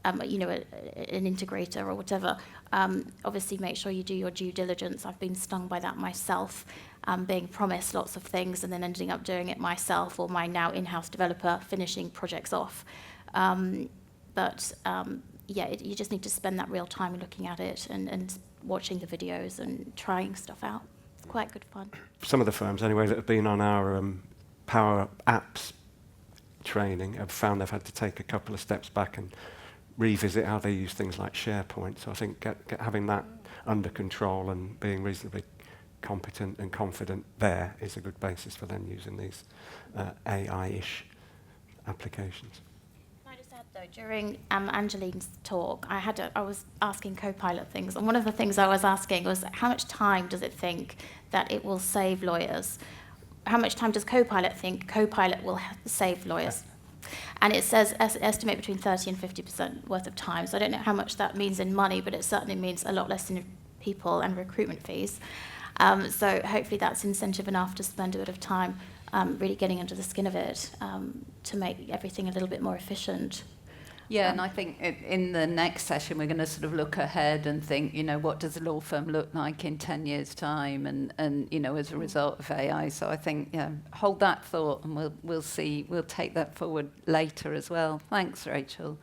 an integrator or whatever, obviously make sure you do your due diligence. I've been stung by that myself, being promised lots of things and then ending up doing it myself, or my now in-house developer finishing projects off. You just need to spend that real time looking at it and watching the videos and trying stuff out. It's quite good fun. Some of the firms, anyway, that have been on our Power Apps training have found they've had to take a couple of steps back and revisit how they use things like SharePoint. So I think having that under control and being reasonably competent and confident there is a good basis for them using these AI-ish applications. Can I just add, though, during Angeline's talk, I was asking Copilot things, and one of the things I was asking was, how much time does it think that it will save lawyers? How much time does Copilot think Copilot will save lawyers? And it says estimate between 30 and 50% worth of time. So I don't know how much that means in money, but it certainly means a lot less in people and recruitment fees. So hopefully that's incentive enough to spend a bit of time really getting under the skin of it to make everything a little bit more efficient. Yeah, and I think in the next session we're going to sort of look ahead and think, you know, what does a law firm look like in 10 years' time and you know, as a result of AI. So I think, yeah, hold that thought and we'll see, we'll take that forward later as well. Thanks, Rachel.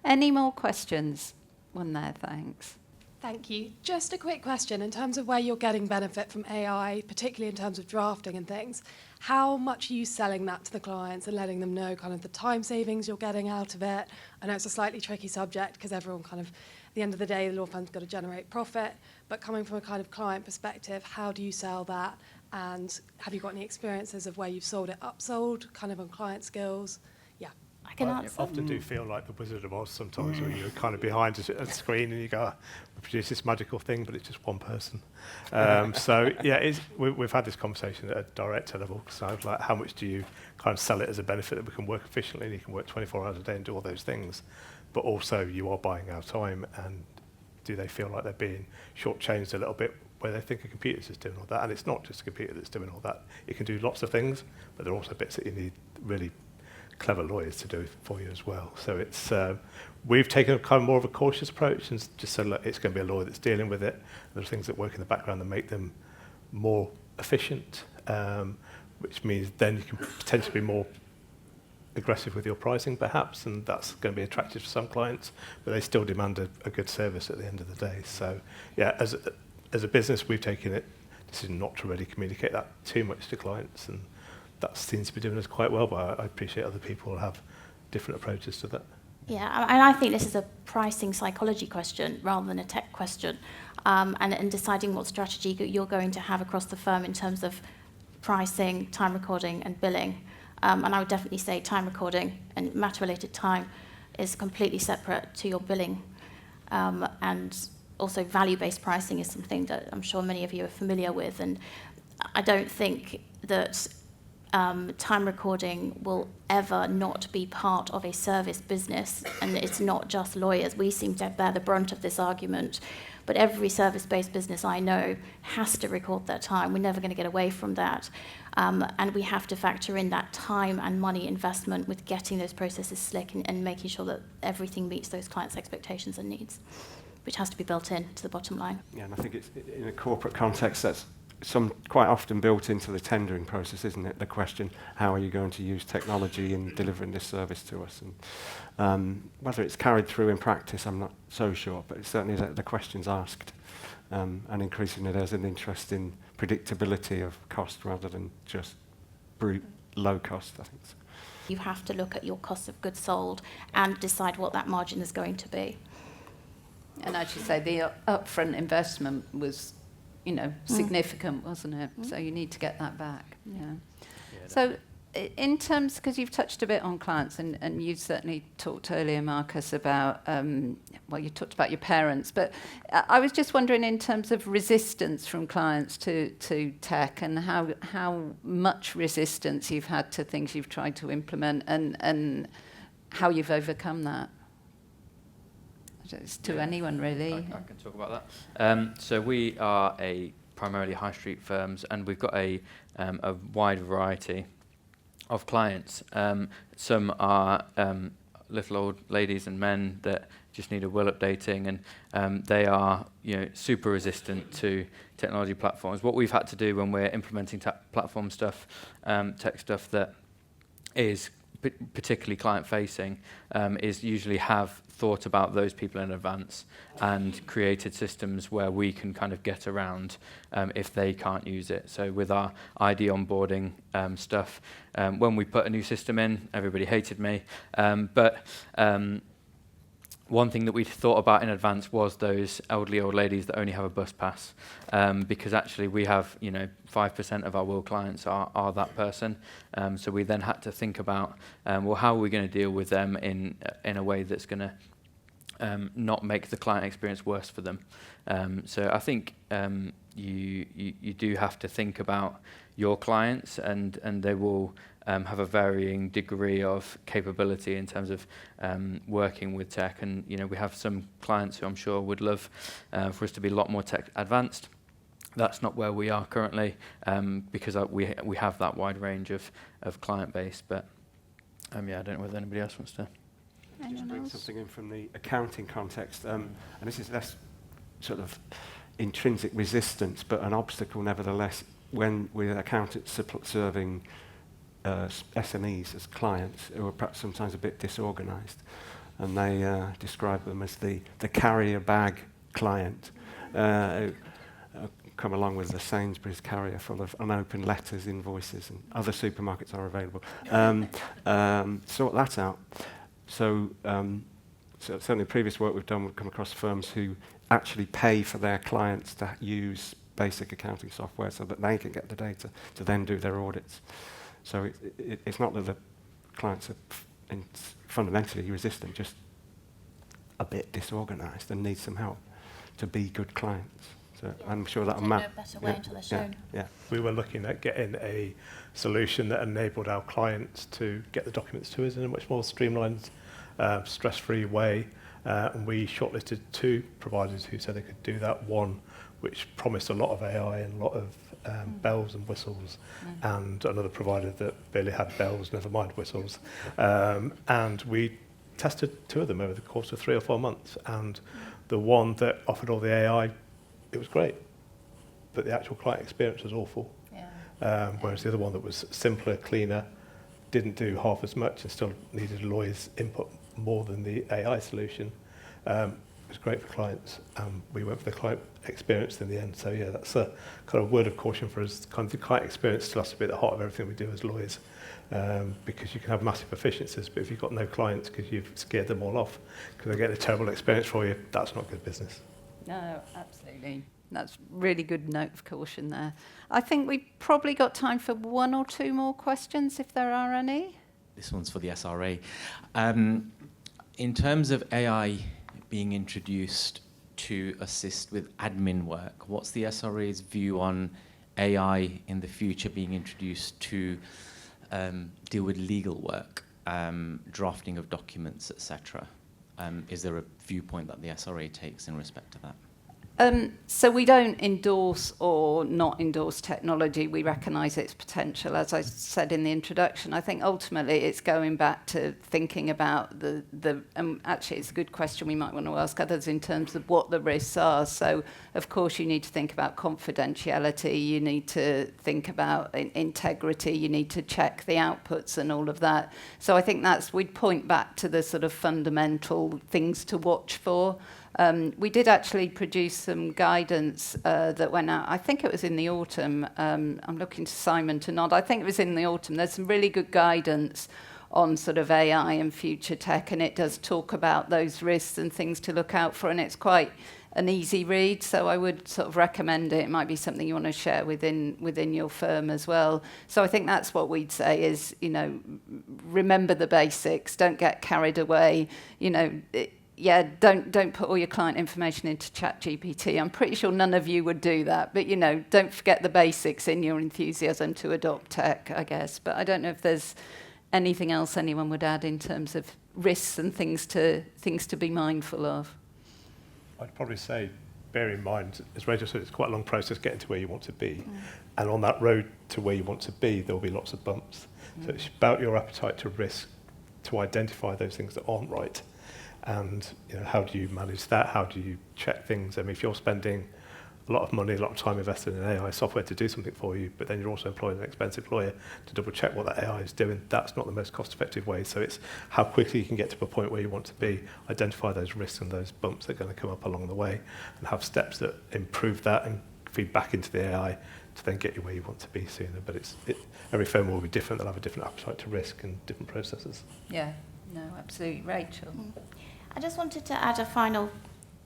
Any more questions? One there, thanks. Thank you. Just a quick question in terms of where you're getting benefit from AI, particularly in terms of drafting and things. How much are you selling that to the clients and letting them know kind of the time savings you're getting out of it? I know it's a slightly tricky subject because everyone kind of, at the end of the day, the law firm's got to generate profit. But coming from a kind of client perspective, how do you sell that? And have you got any experiences of where you've sold it upsold, kind of on client skills? I can answer. I often do feel like the Wizard of Oz sometimes when you're kind of behind a screen and you go, we produce this magical thing, but it's just one person. So, yeah, we've had this conversation at a director level. So, like, how much do you kind of sell it as a benefit that we can work efficiently and you can work 24 hours a day and do all those things? But also you are buying our time, and do they feel like they're being shortchanged a little bit where they think a computer's just doing all that? And it's not just a computer that's doing all that. It can do lots of things, but there are also bits that you need really clever lawyers to do for you as well. So it's we've taken a kind of more of a cautious approach and just said, look, it's going to be a lawyer that's dealing with it. There's things that work in the background that make them more efficient, which means then you can potentially be more aggressive with your pricing perhaps, and that's going to be attractive to some clients, but they still demand a good service at the end of the day. So yeah, as a business, we've taken it decision not to really communicate that too much to clients, and that seems to be doing us quite well, but I appreciate other people have different approaches to that. Yeah, and I think this is a pricing psychology question rather than a tech question, and deciding what strategy you're going to have across the firm in terms of pricing, time recording and billing. And I would definitely say time recording and matter-related time is completely separate to your billing. And also value-based pricing is something that I'm sure many of you are familiar with, and I don't think that time recording will ever not be part of a service business, and it's not just lawyers. We seem to bear the brunt of this argument, but every service-based business I know has to record their time. We're never going to get away from that, and we have to factor in that time and money investment with getting those processes slick and making sure that everything meets those clients' expectations and needs, which has to be built in to the bottom line. Yeah, and I think it's in a corporate context that's quite often built into the tendering process, isn't it? The question, how are you going to use technology in delivering this service to us? And whether it's carried through in practice, I'm not so sure, but it's certainly the question's asked. And increasingly there's an interest in predictability of cost rather than just brute low cost, I think. So. You have to look at your cost of goods sold and decide what that margin is going to be. And as you say, the upfront investment was, you know, significant, wasn't it? So you need to get that back. Yeah. So in terms, because you've touched a bit on clients, and you certainly talked earlier, Marcus, about, well, you talked about your parents, but I was just wondering in terms of resistance from clients to tech, and how much resistance you've had to things you've tried to implement, and how you've overcome that. It's to anyone, really. I can talk about that. So we are primarily high street firms, and we've got a wide variety of clients. Some are little old ladies and men that just need a will updating, and they are, you know, super resistant to technology platforms. What we've had to do when we're implementing platform stuff, tech stuff that is particularly client-facing, is usually have thought about those people in advance and created systems where we can kind of get around if they can't use it. So with our ID onboarding stuff, when we put a new system in, everybody hated me. But one thing that we thought about in advance was those elderly old ladies that only have a bus pass, because actually we have, you know, 5% of our will clients are that person. So we then had to think about, well, how are we going to deal with them in a way that's going to not make the client experience worse for them. So I think you do have to think about your clients, and they will have a varying degree of capability in terms of working with tech. And you know, we have some clients who I'm sure would love for us to be a lot more tech advanced. That's not where we are currently, because we have that wide range of client base. But yeah, I don't know whether anybody else wants to. Anyone bring else? something in from the accounting context, and this is less sort of intrinsic resistance, but an obstacle nevertheless when we're accountants serving SMEs as clients who are perhaps sometimes a bit disorganized, and they describe them as the carrier bag client, who come along with the Sainsbury's carrier full of unopened letters, invoices, and other supermarkets are available. Sort that out. So certainly previous work we've done, we've come across firms who actually pay for their clients to use basic accounting software so that they can get the data to then do their audits. So it's not that the clients are fundamentally resistant, just a bit disorganized and need some help to be good clients. So I'm sure that'll map. Better way until they're shown. Yeah. We were looking at getting a solution that enabled our clients to get the documents to us in a much more streamlined, stress-free way. And we shortlisted 2 providers who said they could do that. One, which promised a lot of AI and a lot of bells and whistles, and another provider that barely had bells, never mind whistles. And we tested 2 of them over the course of 3 or 4 months. And the one that offered all the AI, it was great, but the actual client experience was awful. Whereas the other one that was simpler, cleaner, didn't do half as much and still needed a lawyer's input more than the AI solution. It was great for clients. We went for the client experience in the end. So yeah, that's a kind of word of caution for us. Kind of the client experience still has to be at the heart of everything we do as lawyers, because you can have massive efficiencies, but if you've got no clients because you've scared them all off because they get a terrible experience for you, that's not good business. No, absolutely. That's really good note of caution there. I think we've probably got time for 1 or 2 more questions, if there are any. This one's for the SRA. In terms of AI being introduced to assist with admin work, what's the SRA's view on AI in the future being introduced to deal with legal work, drafting of documents, etc.? Is there a viewpoint that the SRA takes in respect to that? So we don't endorse or not endorse technology. We recognise its potential. As I said in the introduction, I think ultimately it's going back to thinking about actually it's a good question we might want to ask others in terms of what the risks are. So of course you need to think about confidentiality, you need to think about integrity, you need to check the outputs and all of that. So I think we'd point back to the sort of fundamental things to watch for. We did actually produce some guidance that went out, I think it was in the autumn. I'm looking to Simon to nod. I think it was in the autumn. There's some really good guidance on sort of AI and future tech, and it does talk about those risks and things to look out for, and it's quite an easy read, so I would sort of recommend it. It might be something you want to share within your firm as well. So I think that's what we'd say is, remember the basics, don't get carried away, don't put all your client information into ChatGPT. I'm pretty sure none of you would do that. But, don't forget the basics in your enthusiasm to adopt tech, I guess. But I don't know if there's anything else anyone would add in terms of risks and things to be mindful of. I'd probably say, bear in mind, as Rachel said, it's quite a long process getting to where you want to be. And on that road to where you want to be, there'll be lots of bumps. So it's about your appetite to risk, to identify those things that aren't right. And how do you manage that? How do you check things? I mean, if you're spending a lot of money, a lot of time invested in AI software to do something for you, but then you're also employing an expensive lawyer to double check what that AI is doing, that's not the most cost-effective way. So it's how quickly you can get to a point where you want to be, identify those risks and those bumps that are going to come up along the way, and have steps that improve that and feed back into the AI to then get you where you want to be sooner. But every firm will be different. They'll have a different appetite to risk and different processes. Yeah, no, absolutely. Rachel? I just wanted to add a final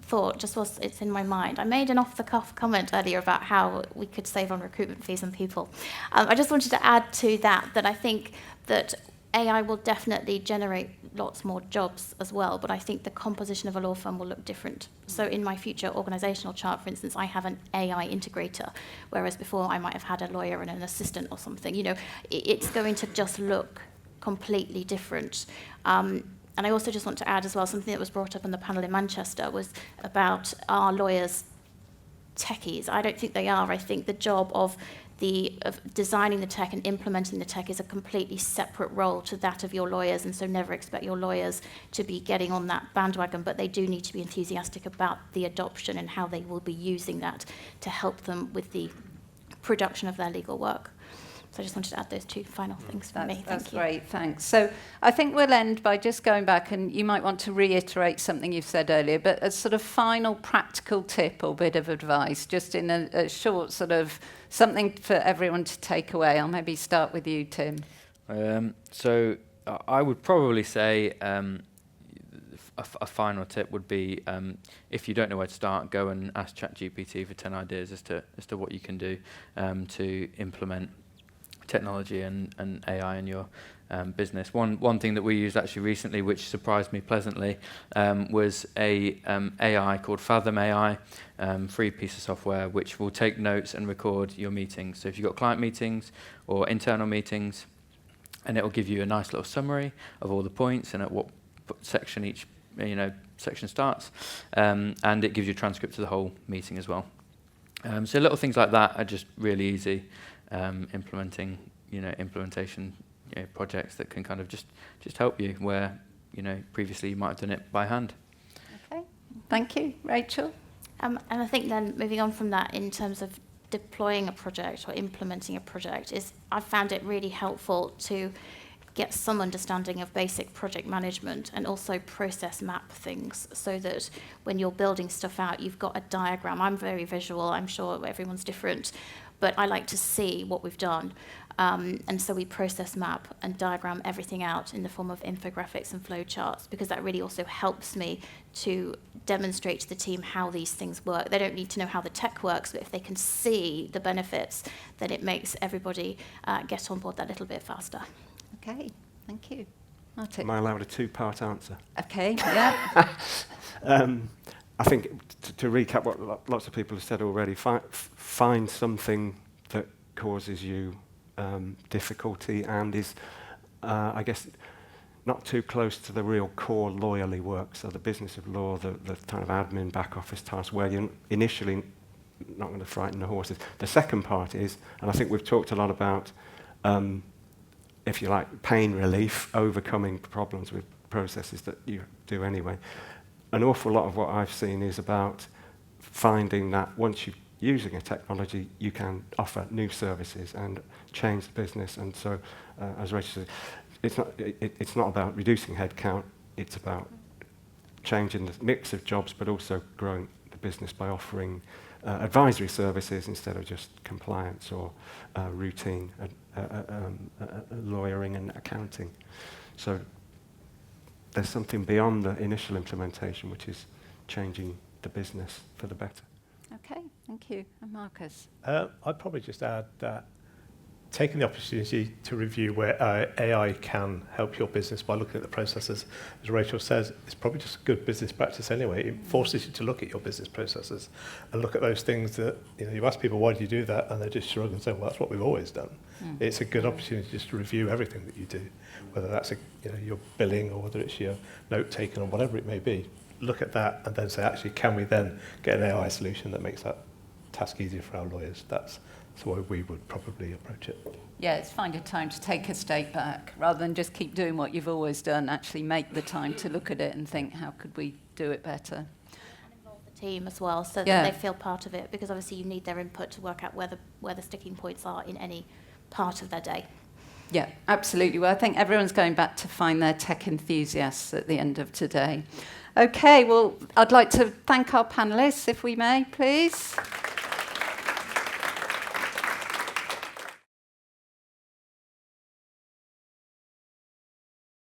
thought, just whilst it's in my mind. I made an off-the-cuff comment earlier about how we could save on recruitment fees and people. I just wanted to add to that I think that AI will definitely generate lots more jobs as well, but I think the composition of a law firm will look different. So in my future organisational chart, for instance, I have an AI integrator, whereas before I might have had a lawyer and an assistant or something. It's going to just look completely different. And I also just want to add as well, something that was brought up on the panel in Manchester was about our lawyers techies. I don't think they are. I think the job of designing the tech and implementing the tech is a completely separate role to that of your lawyers, and so never expect your lawyers to be getting on that bandwagon, but they do need to be enthusiastic about the adoption and how they will be using that to help them with the production of their legal work. So I just wanted to add those two final things from me. Thank That's you. great, thanks. So I think we'll end by just going back, and you might want to reiterate something you've said earlier, but a sort of final practical tip or bit of advice, just in a short sort of something for everyone to take away. I'll maybe start with you, Tim. So I would probably say a final tip would be, if you don't know where to start, go and ask ChatGPT for 10 ideas as to what you can do to implement technology and AI in your business. One thing that we used actually recently, which surprised me pleasantly, was a AI called Fathom AI, free piece of software which will take notes and record your meetings. So if you've got client meetings or internal meetings, and it will give you a nice little summary of all the points and at what section each section starts, and it gives you a transcript of the whole meeting as well. So little things like that are just really easy. Implementation projects that can kind of just help you where previously you might have done it by hand. Okay, thank you, Rachel. And I think then moving on from that, in terms of deploying a project or implementing a project, I found it really helpful to get some understanding of basic project management and also process map things, so that when you're building stuff out, you've got a diagram. I'm very visual, I'm sure everyone's different, but I like to see what we've done. And so we process map and diagram everything out in the form of infographics and flowcharts, because that really also helps me to demonstrate to the team how these things work. They don't need to know how the tech works, but if they can see the benefits, then it makes everybody get on board that little bit faster. Okay, thank you. Martin. Am I allowed a two-part answer? Okay, yeah. I think to recap what lots of people have said already, find something that causes you difficulty and is, I guess, not too close to the real core lawyerly work. So the business of law, the kind of admin back office tasks where you're initially not going to frighten the horses. The second part is, and I think we've talked a lot about, if you like, pain relief, overcoming problems with processes that you do anyway. An awful lot of what I've seen is about finding that once you're using a technology, you can offer new services and change the business. And so, as Rachel said, it's not about reducing headcount, it's about changing the mix of jobs, but also growing the business by offering advisory services instead of just compliance or routine lawyering and accounting. So there's something beyond the initial implementation, which is changing the business for the better. Okay, thank you. And Marcus? I'd probably just add that taking the opportunity to review where AI can help your business by looking at the processes, as Rachel says, it's probably just good business practice anyway. It forces you to look at your business processes and look at those things that, you ask people, why do you do that? And they just shrug and say, well, that's what we've always done. It's a good opportunity just to review everything that you do, whether that's your billing or whether it's your note taking or whatever it may be. Look at that and then say, actually, can we then get an AI solution that makes that task easier for our lawyers? That's the way we would probably approach it. Yeah, it's find a time to take a step back rather than just keep doing what you've always done. Actually make the time to look at it and think, how could we do it better? And involve the team as well, so that they feel part of it, because obviously you need their input to work out where the sticking points are in any part of their day. Yeah, absolutely. Well, I think everyone's going back to find their tech enthusiasts at the end of today. Okay, well, I'd like to thank our panellists, if we may, please.